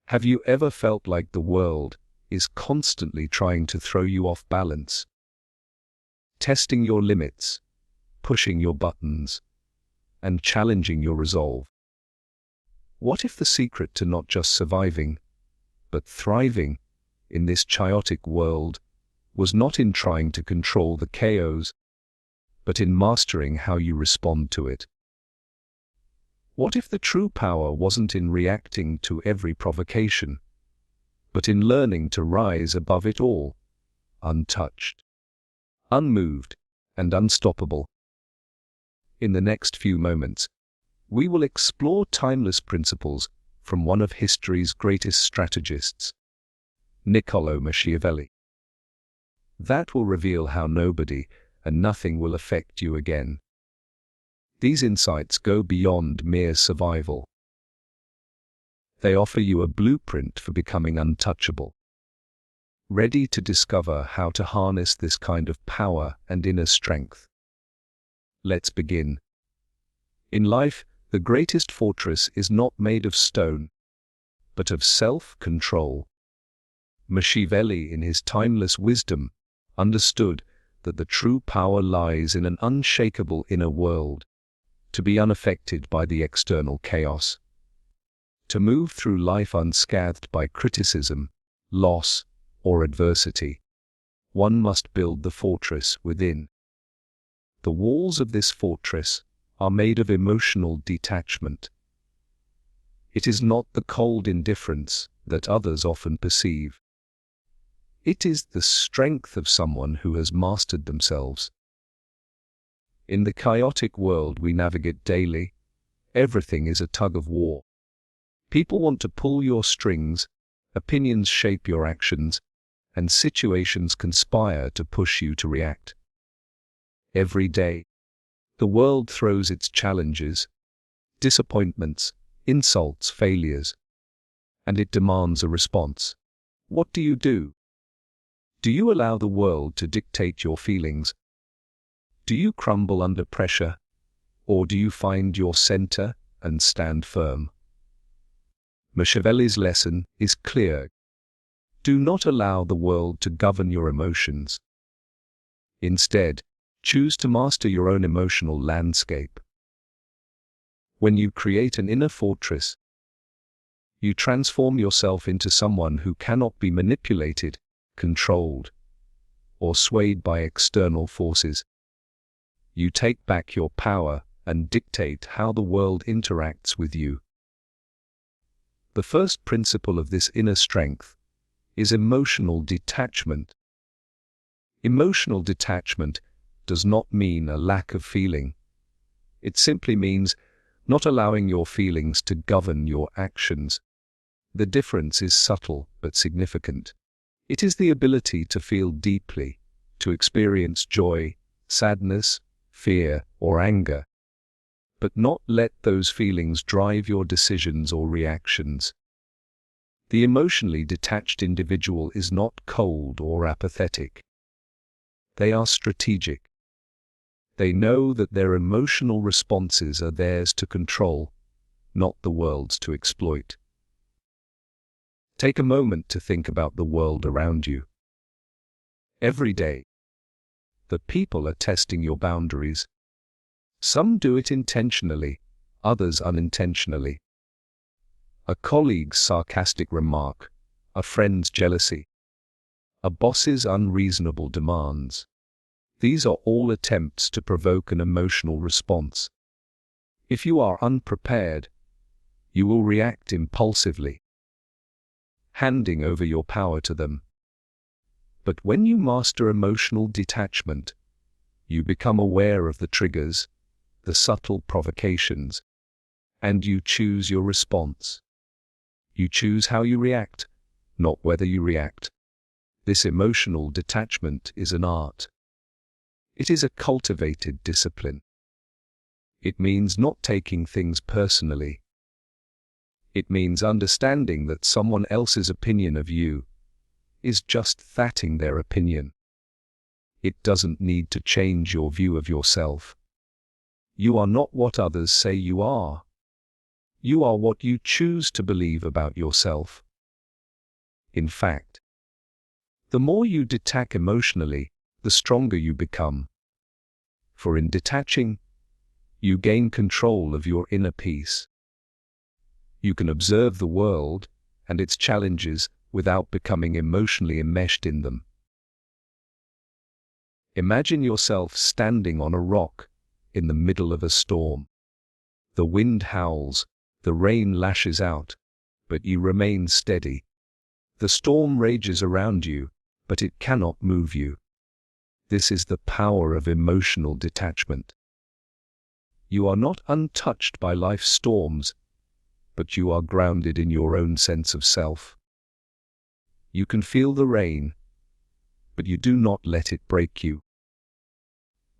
Have you ever felt like the world is constantly trying to throw you off balance? Testing your limits, pushing your buttons, and challenging your resolve. What if the secret to not just surviving, but thriving in this chaotic world was not in trying to control the chaos, but in mastering how you respond to it? What if the true power wasn't in reacting to every provocation, but in learning to rise above it all, untouched, unmoved, and unstoppable? In the next few moments, we will explore timeless principles from one of history's greatest strategists, Niccolo Machiavelli. That will reveal how nobody and nothing will affect you again. These insights go beyond mere survival. They offer you a blueprint for becoming untouchable. Ready to discover how to harness this kind of power and inner strength? Let's begin. In life, the greatest fortress is not made of stone, but of self-control. Machiavelli, in his timeless wisdom, understood that the true power lies in an unshakable inner world, to be unaffected by the external chaos. To move through life unscathed by criticism, loss, or adversity, one must build the fortress within. The walls of this fortress are made of emotional detachment. It is not the cold indifference that others often perceive. It is the strength of someone who has mastered themselves. In the chaotic world we navigate daily, everything is a tug of war. People want to pull your strings, opinions shape your actions, and situations conspire to push you to react. Every day, the world throws its challenges, disappointments, insults, failures, and it demands a response. What do? Do you allow the world to dictate your feelings? Do you crumble under pressure, or do you find your center and stand firm? Machiavelli's lesson is clear. Do not allow the world to govern your emotions. Instead, choose to master your own emotional landscape. When you create an inner fortress, you transform yourself into someone who cannot be manipulated, controlled, or swayed by external forces. You take back your power and dictate how the world interacts with you. The first principle of this inner strength is emotional detachment. Emotional detachment does not mean a lack of feeling. It simply means not allowing your feelings to govern your actions. The difference is subtle but significant. It is the ability to feel deeply, to experience joy, sadness, fear, or anger, but not let those feelings drive your decisions or reactions. The emotionally detached individual is not cold or apathetic. They are strategic. They know that their emotional responses are theirs to control, not the world's to exploit. Take a moment to think about the world around you. Every day, the people are testing your boundaries. Some do it intentionally, others unintentionally. A colleague's sarcastic remark, a friend's jealousy, a boss's unreasonable demands. These are all attempts to provoke an emotional response. If you are unprepared, you will react impulsively, handing over your power to them. But when you master emotional detachment, you become aware of the triggers, the subtle provocations, and you choose your response. You choose how you react, not whether you react. This emotional detachment is an art. It is a cultivated discipline. It means not taking things personally. It means understanding that someone else's opinion of you is just thatting their opinion. It doesn't need to change your view of yourself. You are not what others say you are. You are what you choose to believe about yourself. In fact, the more you detach emotionally, the stronger you become. For in detaching, you gain control of your inner peace. You can observe the world and its challenges without becoming emotionally enmeshed in them. Imagine yourself standing on a rock in the middle of a storm. The wind howls, the rain lashes out, but you remain steady. The storm rages around you, but it cannot move you. This is the power of emotional detachment. You are not untouched by life's storms, but you are grounded in your own sense of self. You can feel the rain, but you do not let it break you.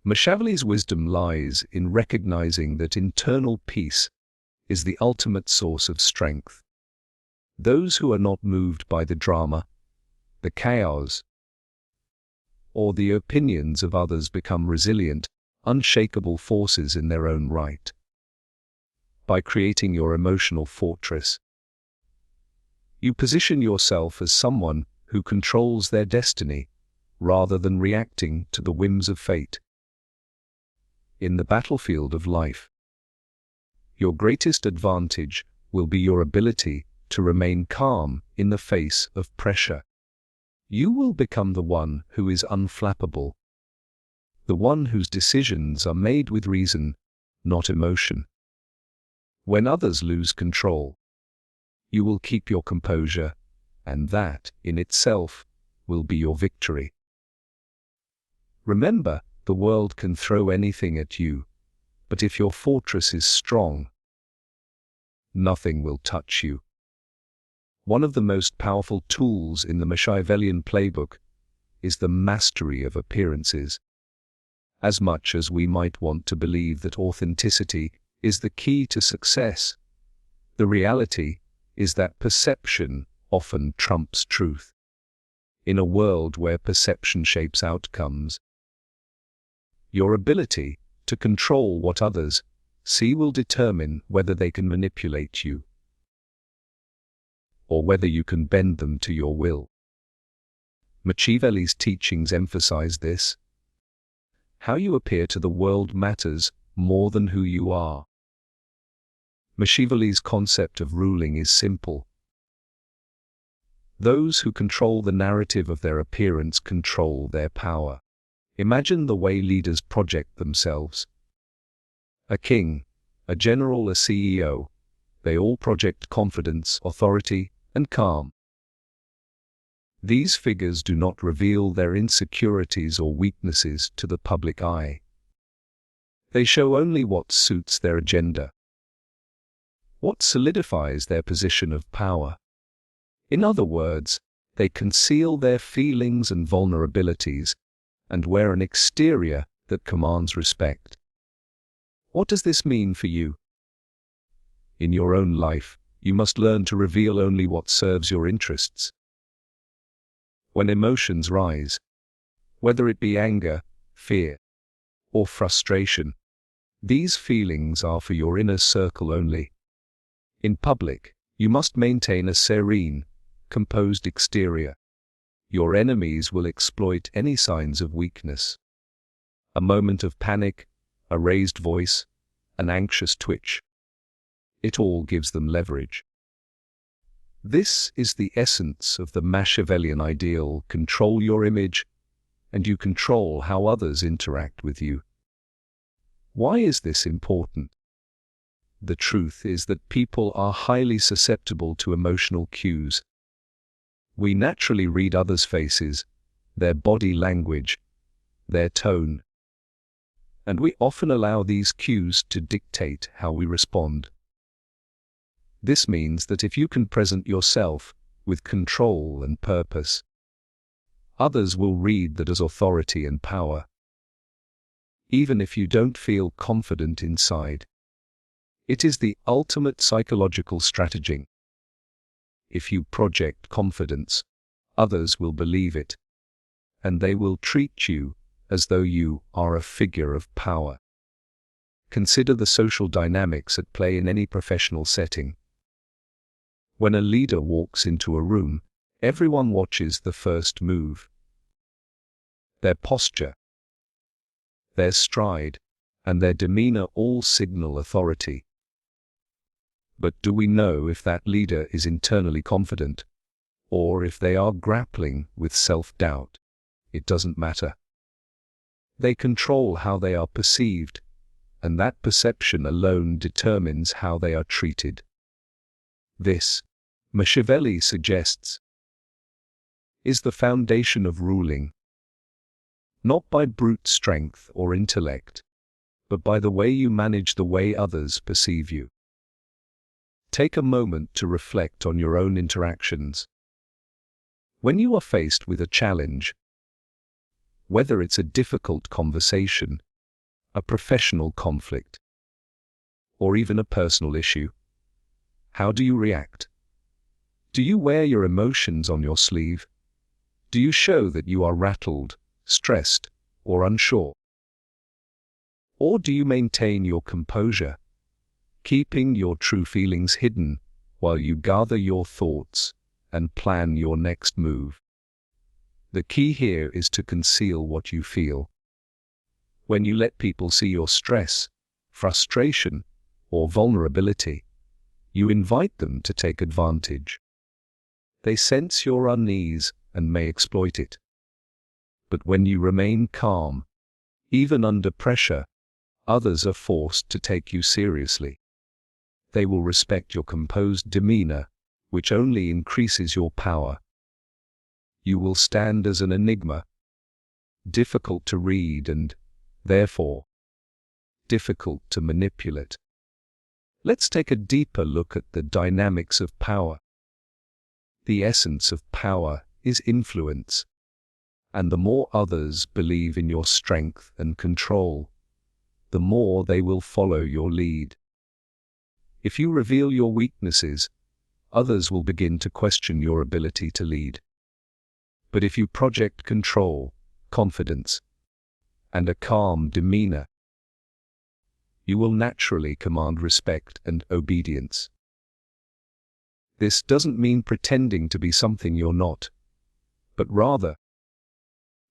Machiavelli's wisdom lies in recognizing that internal peace is the ultimate source of strength. Those who are not moved by the drama, the chaos, or the opinions of others become resilient, unshakable forces in their own right. By creating your emotional fortress, you position yourself as someone who controls their destiny rather than reacting to the whims of fate. In the battlefield of life, your greatest advantage will be your ability to remain calm in the face of pressure. You will become the one who is unflappable, the one whose decisions are made with reason, not emotion. When others lose control, you will keep your composure, and that, in itself, will be your victory. Remember, the world can throw anything at you, but if your fortress is strong, nothing will touch you. One of the most powerful tools in the Machiavellian playbook is the mastery of appearances. As much as we might want to believe that authenticity is the key to success, the reality is that perception often trumps truth. In a world where perception shapes outcomes, your ability to control what others see will determine whether they can manipulate you, or whether you can bend them to your will. Machiavelli's teachings emphasize this. How you appear to the world matters more than who you are. Machiavelli's concept of ruling is simple. Those who control the narrative of their appearance control their power. Imagine the way leaders project themselves. A king, a general, a CEO, they all project confidence, authority, and calm. These figures do not reveal their insecurities or weaknesses to the public eye. They show only what suits their agenda, what solidifies their position of power. In other words, they conceal their feelings and vulnerabilities and wear an exterior that commands respect. What does this mean for you? In your own life, you must learn to reveal only what serves your interests. When emotions rise, whether it be anger, fear, or frustration, these feelings are for your inner circle only. In public, you must maintain a serene, composed exterior. Your enemies will exploit any signs of weakness. A moment of panic, a raised voice, an anxious twitch. It all gives them leverage. This is the essence of the Machiavellian ideal: control your image, and you control how others interact with you. Why is this important? The truth is that people are highly susceptible to emotional cues. We naturally read others' faces, their body language, their tone, and we often allow these cues to dictate how we respond. This means that if you can present yourself with control and purpose, others will read that as authority and power, even if you don't feel confident inside. It is the ultimate psychological strategy. If you project confidence, others will believe it, and they will treat you as though you are a figure of power. Consider the social dynamics at play in any professional setting. When a leader walks into a room, Everyone watches the first move, their posture, their stride, and their demeanor all signal authority. But do we know if that leader is internally confident, or if they are grappling with self-doubt? It doesn't matter. They control how they are perceived, and that perception alone determines how they are treated. This, Machiavelli suggests, is the foundation of ruling, not by brute strength or intellect, but by the way you manage the way others perceive you. Take a moment to reflect on your own interactions. When you are faced with a challenge, whether it's a difficult conversation, a professional conflict, or even a personal issue, how do you react? Do you wear your emotions on your sleeve? Do you show that you are rattled, stressed, or unsure? Or do you maintain your composure, keeping your true feelings hidden while you gather your thoughts and plan your next move? The key here is to conceal what you feel. When you let people see your stress, frustration, or vulnerability, you invite them to take advantage. They sense your unease and may exploit it. But when you remain calm, even under pressure, others are forced to take you seriously. They will respect your composed demeanor, which only increases your power. You will stand as an enigma, difficult to read and, therefore, difficult to manipulate. Let's take a deeper look at the dynamics of power. The essence of power is influence, and the more others believe in your strength and control, the more they will follow your lead. If you reveal your weaknesses, others will begin to question your ability to lead. But if you project control, confidence, and a calm demeanor, you will naturally command respect and obedience. This doesn't mean pretending to be something you're not, but rather,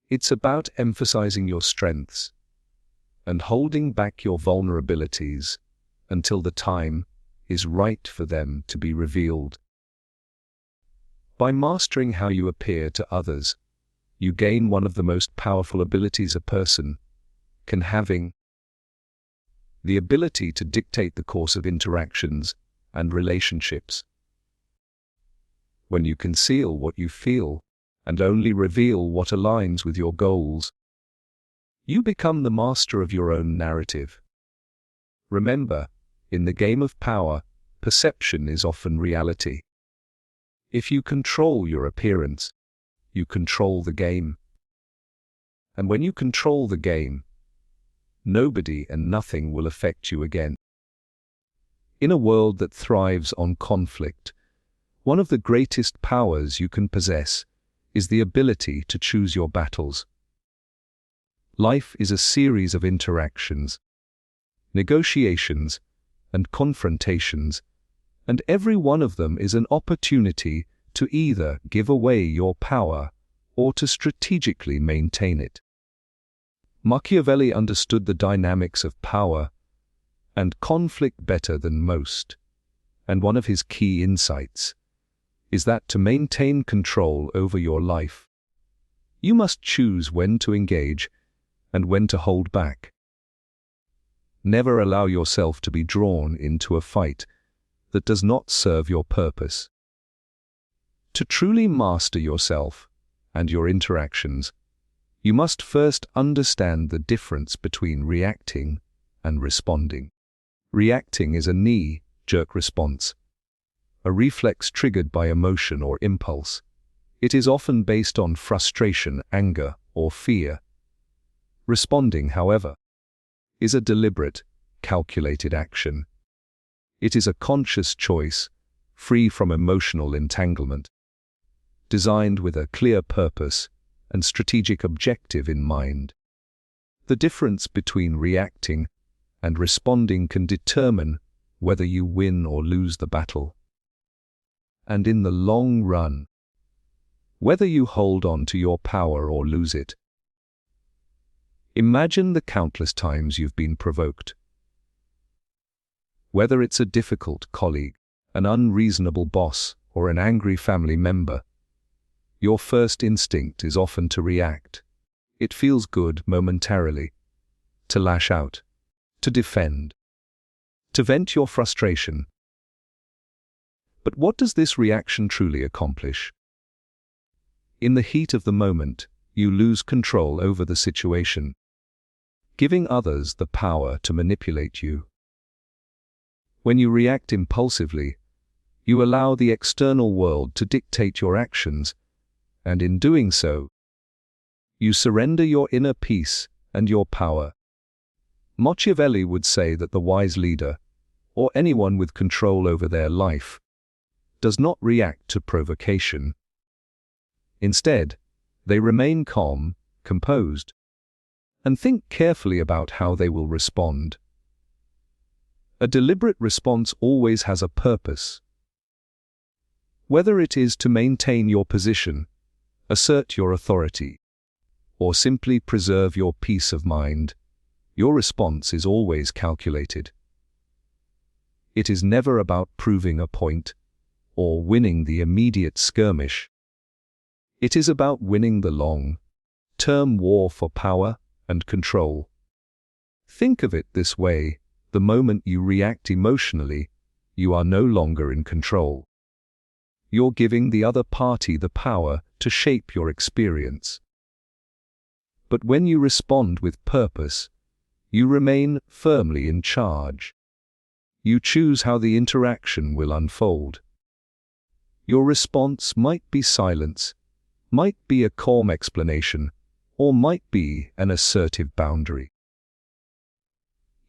it's about emphasizing your strengths and holding back your vulnerabilities until the time is right for them to be revealed. By mastering how you appear to others, you gain one of the most powerful abilities a person can having: the ability to dictate the course of interactions and relationships. When you conceal what you feel and only reveal what aligns with your goals, you become the master of your own narrative. Remember, in the game of power, perception is often reality. If you control your appearance, you control the game. And when you control the game, nobody and nothing will affect you again. In a world that thrives on conflict, one of the greatest powers you can possess is the ability to choose your battles. Life is a series of interactions, negotiations, and confrontations, and every one of them is an opportunity to either give away your power or to strategically maintain it. Machiavelli understood the dynamics of power and conflict better than most, and one of his key insights is that to maintain control over your life, you must choose when to engage and when to hold back. Never allow yourself to be drawn into a fight that does not serve your purpose. To truly master yourself and your interactions, you must first understand the difference between reacting and responding. Reacting is a knee-jerk response, a reflex triggered by emotion or impulse. It is often based on frustration, anger, or fear. Responding, however, is a deliberate, calculated action. It is a conscious choice, free from emotional entanglement, designed with a clear purpose and strategic objective in mind. The difference between reacting and responding can determine whether you win or lose the battle. And in the long run, whether you hold on to your power or lose it. Imagine the countless times you've been provoked. Whether it's a difficult colleague, an unreasonable boss, or an angry family member, your first instinct is often to react. It feels good momentarily, to lash out, to defend, to vent your frustration. But what does this reaction truly accomplish? In the heat of the moment, you lose control over the situation, giving others the power to manipulate you. When you react impulsively, you allow the external world to dictate your actions, and in doing so, you surrender your inner peace and your power. Machiavelli would say that the wise leader, or anyone with control over their life, does not react to provocation. Instead, they remain calm, composed, and think carefully about how they will respond. A deliberate response always has a purpose. Whether it is to maintain your position, assert your authority, or simply preserve your peace of mind, your response is always calculated. It is never about proving a point or winning the immediate skirmish. It is about winning the long-term war for power and control. Think of it this way: the moment you react emotionally, you are no longer in control. You're giving the other party the power to shape your experience. But when you respond with purpose, you remain firmly in charge. You choose how the interaction will unfold. Your response might be silence, might be a calm explanation, or might be an assertive boundary.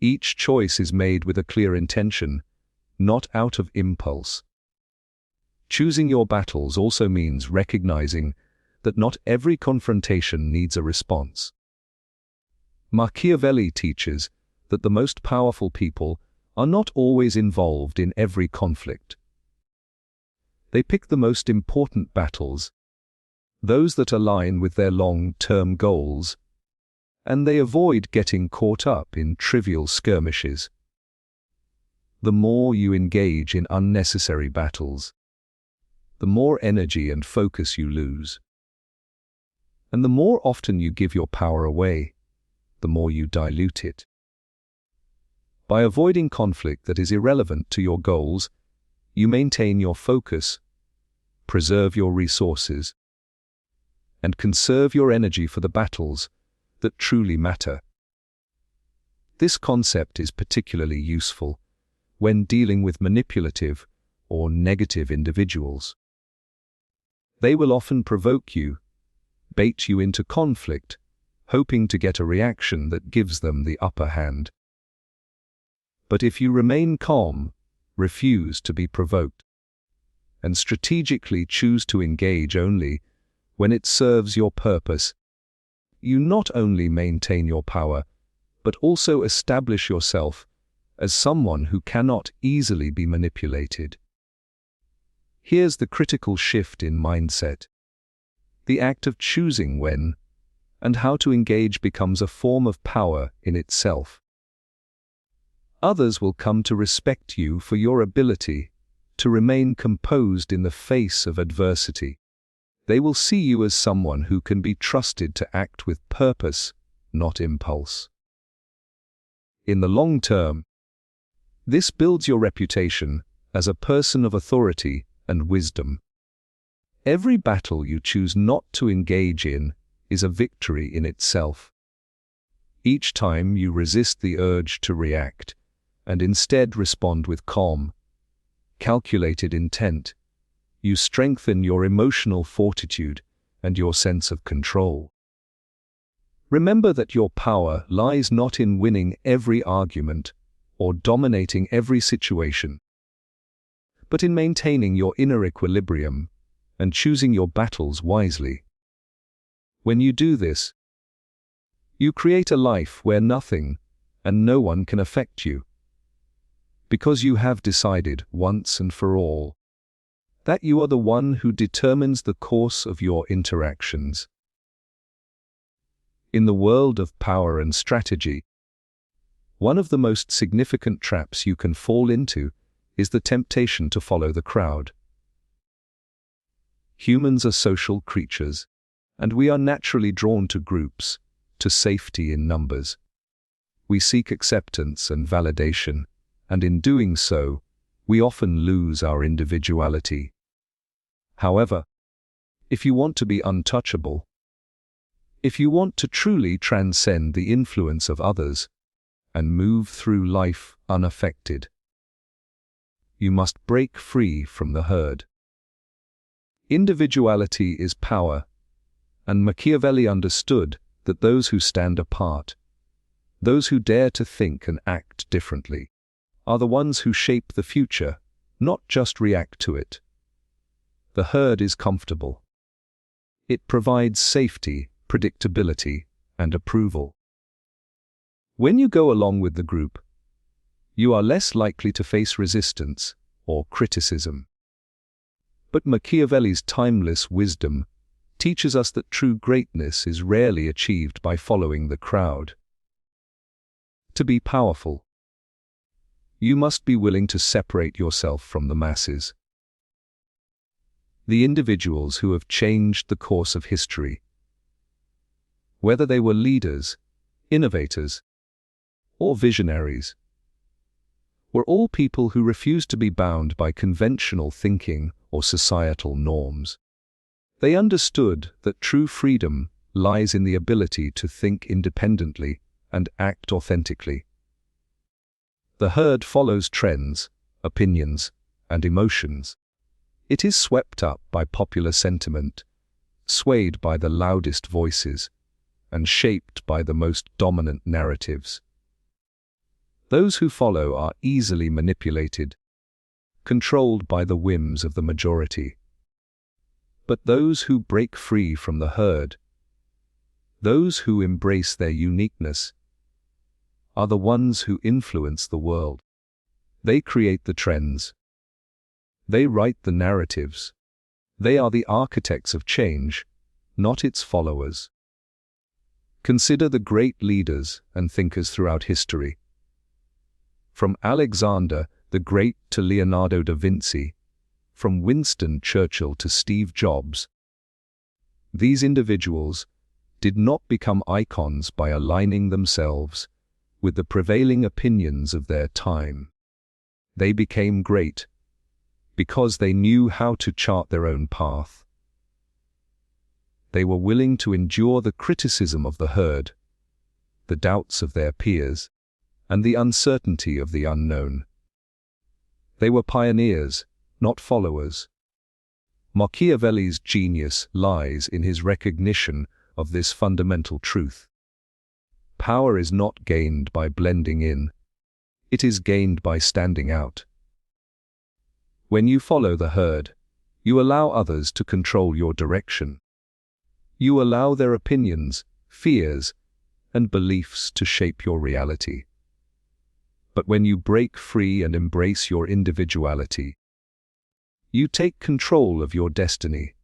Each choice is made with a clear intention, not out of impulse. Choosing your battles also means recognizing that not every confrontation needs a response. Machiavelli teaches that the most powerful people are not always involved in every conflict. They pick the most important battles, those that align with their long-term goals, and they avoid getting caught up in trivial skirmishes. The more you engage in unnecessary battles, the more energy and focus you lose. And the more often you give your power away, the more you dilute it. By avoiding conflict that is irrelevant to your goals, you maintain your focus, preserve your resources, and conserve your energy for the battles that truly matter. This concept is particularly useful when dealing with manipulative or negative individuals. They will often provoke you, bait you into conflict, hoping to get a reaction that gives them the upper hand. But if you remain calm, refuse to be provoked, and strategically choose to engage only when it serves your purpose, you not only maintain your power, but also establish yourself as someone who cannot easily be manipulated. Here's the critical shift in mindset. The act of choosing when and how to engage becomes a form of power in itself. Others will come to respect you for your ability to remain composed in the face of adversity. They will see you as someone who can be trusted to act with purpose, not impulse. In the long term, this builds your reputation as a person of authority and wisdom. Every battle you choose not to engage in is a victory in itself. Each time you resist the urge to react and instead respond with calm, calculated intent, you strengthen your emotional fortitude and your sense of control. Remember that your power lies not in winning every argument or dominating every situation, but in maintaining your inner equilibrium and choosing your battles wisely. When you do this, you create a life where nothing and no one can affect you, because you have decided once and for all that you are the one who determines the course of your interactions. In the world of power and strategy, one of the most significant traps you can fall into is the temptation to follow the crowd. Humans are social creatures, and we are naturally drawn to groups, to safety in numbers. We seek acceptance and validation, and in doing so, we often lose our individuality. However, if you want to be untouchable, if you want to truly transcend the influence of others and move through life unaffected, you must break free from the herd. Individuality is power, and Machiavelli understood that those who stand apart, those who dare to think and act differently, are the ones who shape the future, not just react to it. The herd is comfortable. It provides safety, predictability, and approval. When you go along with the group, you are less likely to face resistance or criticism. But Machiavelli's timeless wisdom teaches us that true greatness is rarely achieved by following the crowd. To be powerful, you must be willing to separate yourself from the masses. The individuals who have changed the course of history, whether they were leaders, innovators, or visionaries, were all people who refused to be bound by conventional thinking or societal norms. They understood that true freedom lies in the ability to think independently and act authentically. The herd follows trends, opinions, and emotions. It is swept up by popular sentiment, swayed by the loudest voices, and shaped by the most dominant narratives. Those who follow are easily manipulated, controlled by the whims of the majority. But those who break free from the herd, those who embrace their uniqueness, are the ones who influence the world. They create the trends. They write the narratives. They are the architects of change, not its followers. Consider the great leaders and thinkers throughout history. From Alexander the Great to Leonardo da Vinci, from Winston Churchill to Steve Jobs, these individuals did not become icons by aligning themselves with the prevailing opinions of their time. They became great because they knew how to chart their own path. They were willing to endure the criticism of the herd, the doubts of their peers, and the uncertainty of the unknown. They were pioneers, not followers. Machiavelli's genius lies in his recognition of this fundamental truth. Power is not gained by blending in. It is gained by standing out. When you follow the herd, you allow others to control your direction. You allow their opinions, fears, and beliefs to shape your reality. But when you break free and embrace your individuality, you take control of your destiny.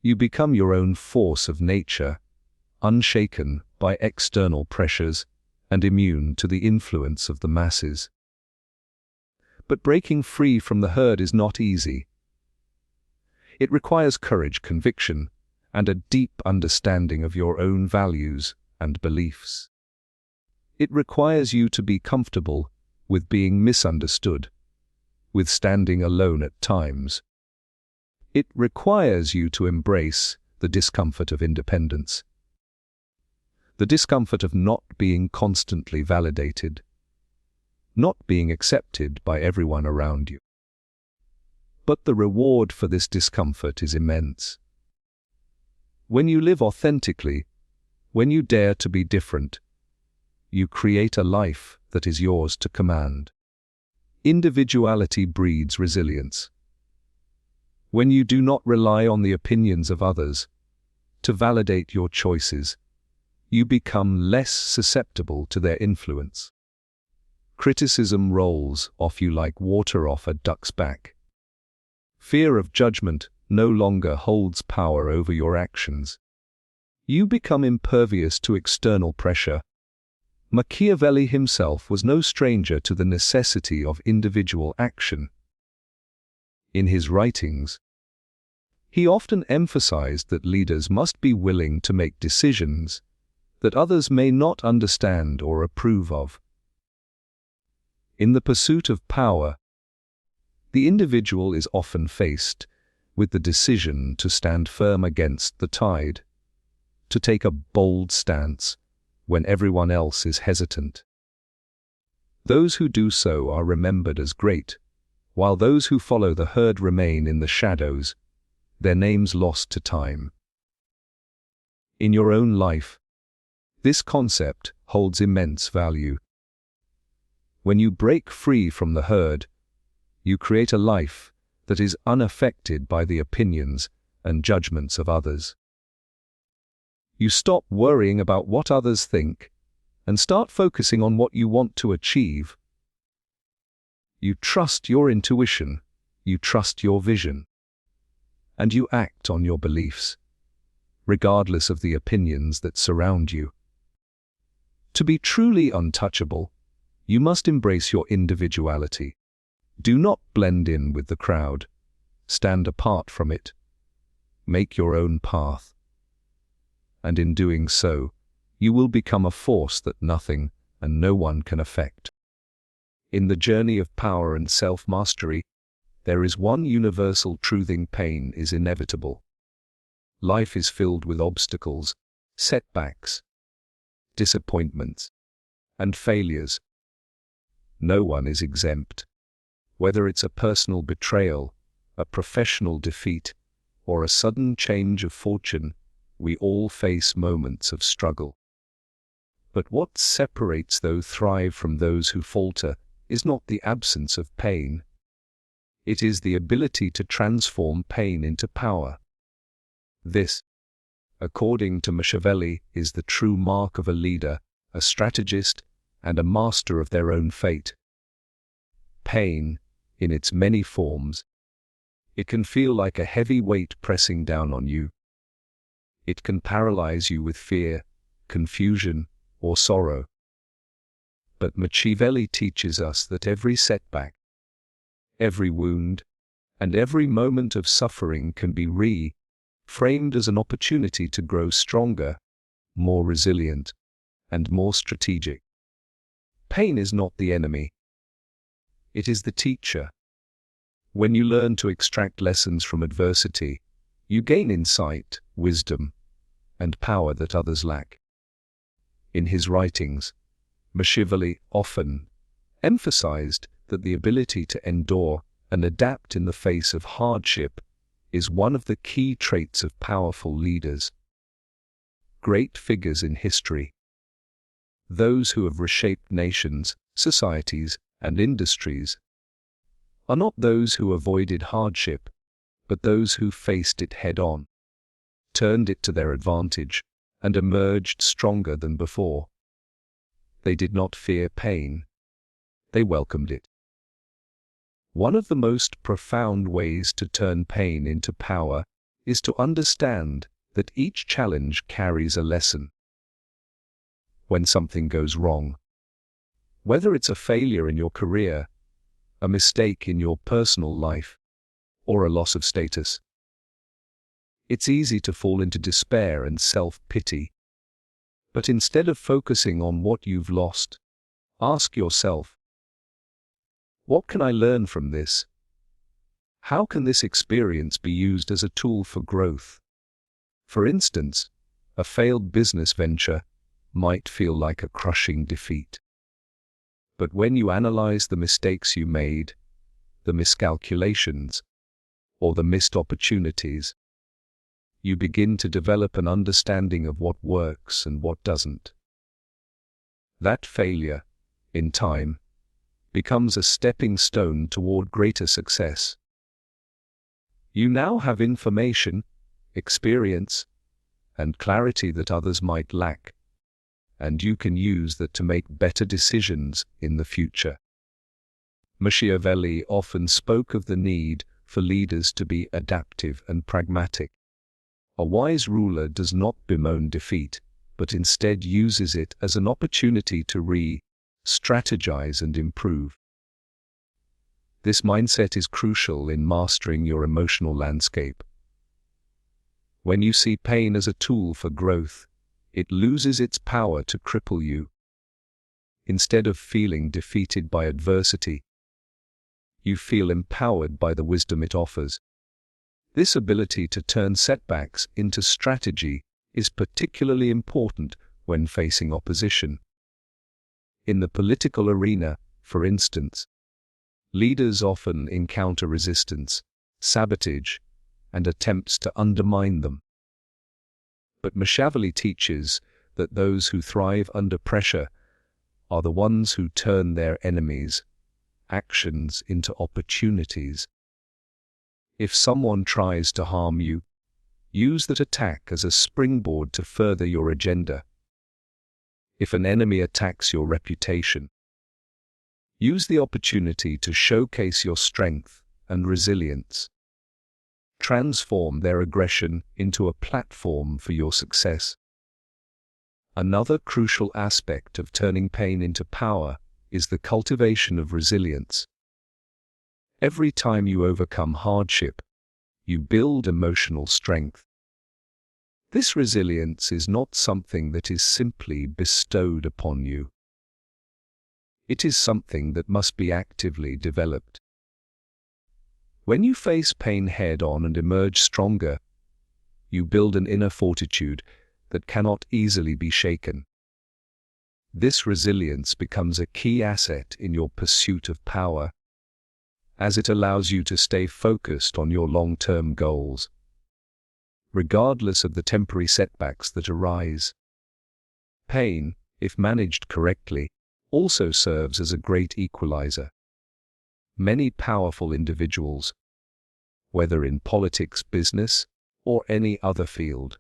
You become your own force of nature, unshaken by external pressures and immune to the influence of the masses. But breaking free from the herd is not easy. It requires courage, conviction, and a deep understanding of your own values and beliefs. It requires you to be comfortable with being misunderstood, with standing alone at times. It requires you to embrace the discomfort of independence, the discomfort of not being constantly validated, not being accepted by everyone around you. But the reward for this discomfort is immense. When you live authentically, when you dare to be different, you create a life that is yours to command. Individuality breeds resilience. When you do not rely on the opinions of others to validate your choices, you become less susceptible to their influence. Criticism rolls off you like water off a duck's back. Fear of judgment no longer holds power over your actions. You become impervious to external pressure. Machiavelli himself was no stranger to the necessity of individual action. In his writings, he often emphasized that leaders must be willing to make decisions that others may not understand or approve of. In the pursuit of power, the individual is often faced with the decision to stand firm against the tide, to take a bold stance when everyone else is hesitant. Those who do so are remembered as great, while those who follow the herd remain in the shadows, their names lost to time. In your own life, this concept holds immense value. When you break free from the herd, you create a life that is unaffected by the opinions and judgments of others. You stop worrying about what others think and start focusing on what you want to achieve. You trust your intuition, you trust your vision, and you act on your beliefs, regardless of the opinions that surround you. To be truly untouchable, you must embrace your individuality. Do not blend in with the crowd. Stand apart from it. Make your own path. And in doing so, you will become a force that nothing and no one can affect. In the journey of power and self-mastery, there is one universal truthing: pain is inevitable. Life is filled with obstacles, setbacks, disappointments, and failures. No one is exempt. Whether it's a personal betrayal, a professional defeat, or a sudden change of fortune, we all face moments of struggle. But what separates those who thrive from those who falter is not the absence of pain. It is the ability to transform pain into power. This, according to Machiavelli, is the true mark of a leader, a strategist, and a master of their own fate. Pain, in its many forms, it can feel like a heavy weight pressing down on you. It can paralyze you with fear, confusion, or sorrow. But Machiavelli teaches us that every setback, every wound, and every moment of suffering can be reframed as an opportunity to grow stronger, more resilient, and more strategic. Pain is not the enemy. It is the teacher. When you learn to extract lessons from adversity, you gain insight, wisdom, and power that others lack. In his writings, Machiavelli often emphasized that the ability to endure and adapt in the face of hardship is one of the key traits of powerful leaders. Great figures in history, those who have reshaped nations, societies, and industries, are not those who avoided hardship, but those who faced it head-on, turned it to their advantage, and emerged stronger than before. They did not fear pain. They welcomed it. One of the most profound ways to turn pain into power is to understand that each challenge carries a lesson. When something goes wrong, whether it's a failure in your career, a mistake in your personal life, or a loss of status, it's easy to fall into despair and self-pity. But instead of focusing on what you've lost, ask yourself, what can I learn from this? How can this experience be used as a tool for growth? For instance, a failed business venture might feel like a crushing defeat. But when you analyze the mistakes you made, the miscalculations, or the missed opportunities, you begin to develop an understanding of what works and what doesn't. That failure, in time, becomes a stepping stone toward greater success. You now have information, experience, and clarity that others might lack, and you can use that to make better decisions in the future. Machiavelli often spoke of the need for leaders to be adaptive and pragmatic. A wise ruler does not bemoan defeat, but instead uses it as an opportunity to strategize and improve. This mindset is crucial in mastering your emotional landscape. When you see pain as a tool for growth, it loses its power to cripple you. Instead of feeling defeated by adversity, you feel empowered by the wisdom it offers. This ability to turn setbacks into strategy is particularly important when facing opposition. In the political arena, for instance, leaders often encounter resistance, sabotage, and attempts to undermine them. But Machiavelli teaches that those who thrive under pressure are the ones who turn their enemies' actions into opportunities. If someone tries to harm you, use that attack as a springboard to further your agenda. If an enemy attacks your reputation, use the opportunity to showcase your strength and resilience. Transform their aggression into a platform for your success. Another crucial aspect of turning pain into power is the cultivation of resilience. Every time you overcome hardship, you build emotional strength. This resilience is not something that is simply bestowed upon you. It is something that must be actively developed. When you face pain head-on and emerge stronger, you build an inner fortitude that cannot easily be shaken. This resilience becomes a key asset in your pursuit of power, as it allows you to stay focused on your long-term goals, regardless of the temporary setbacks that arise. Pain, if managed correctly, also serves as a great equalizer. Many powerful individuals, whether in politics, business, or any other field,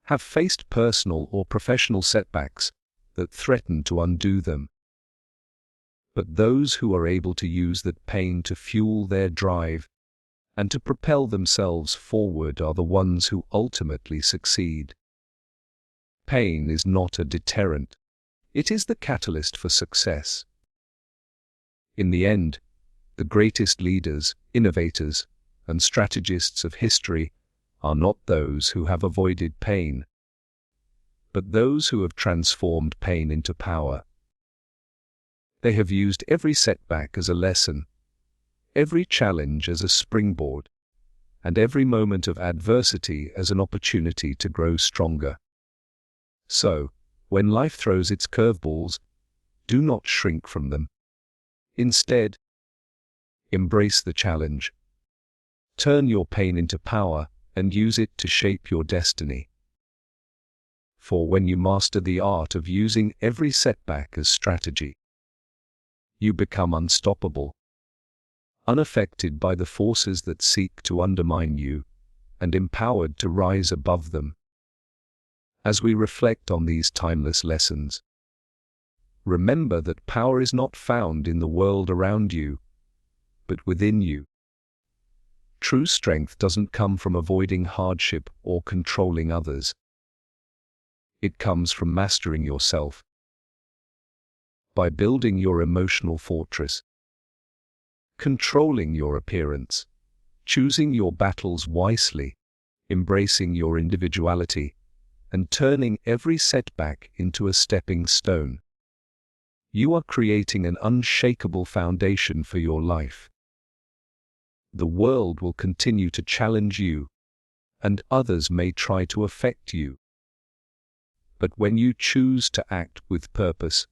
have faced personal or professional setbacks that threaten to undo them. But those who are able to use that pain to fuel their drive and to propel themselves forward are the ones who ultimately succeed. Pain is not a deterrent. It is the catalyst for success. In the end, the greatest leaders, innovators, and strategists of history are not those who have avoided pain, but those who have transformed pain into power. They have used every setback as a lesson, every challenge as a springboard, and every moment of adversity as an opportunity to grow stronger. So, when life throws its curveballs, do not shrink from them. Instead, embrace the challenge. Turn your pain into power and use it to shape your destiny. For when you master the art of using every setback as strategy, you become unstoppable, unaffected by the forces that seek to undermine you, and empowered to rise above them. As we reflect on these timeless lessons, remember that power is not found in the world around you, but within you. True strength doesn't come from avoiding hardship or controlling others. It comes from mastering yourself. By building your emotional fortress, controlling your appearance, choosing your battles wisely, embracing your individuality, and turning every setback into a stepping stone, you are creating an unshakable foundation for your life. The world will continue to challenge you, and others may try to affect you. But when you choose to act with purpose,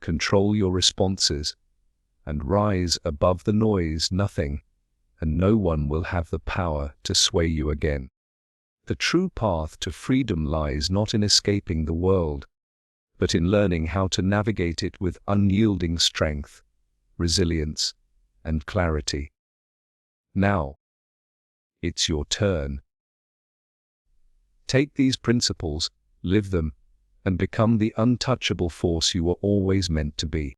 control your responses, and rise above the noise, nothing and no one will have the power to sway you again. The true path to freedom lies not in escaping the world, but in learning how to navigate it with unyielding strength, resilience, and clarity. Now, it's your turn. Take these principles, live them, and become the untouchable force you were always meant to be.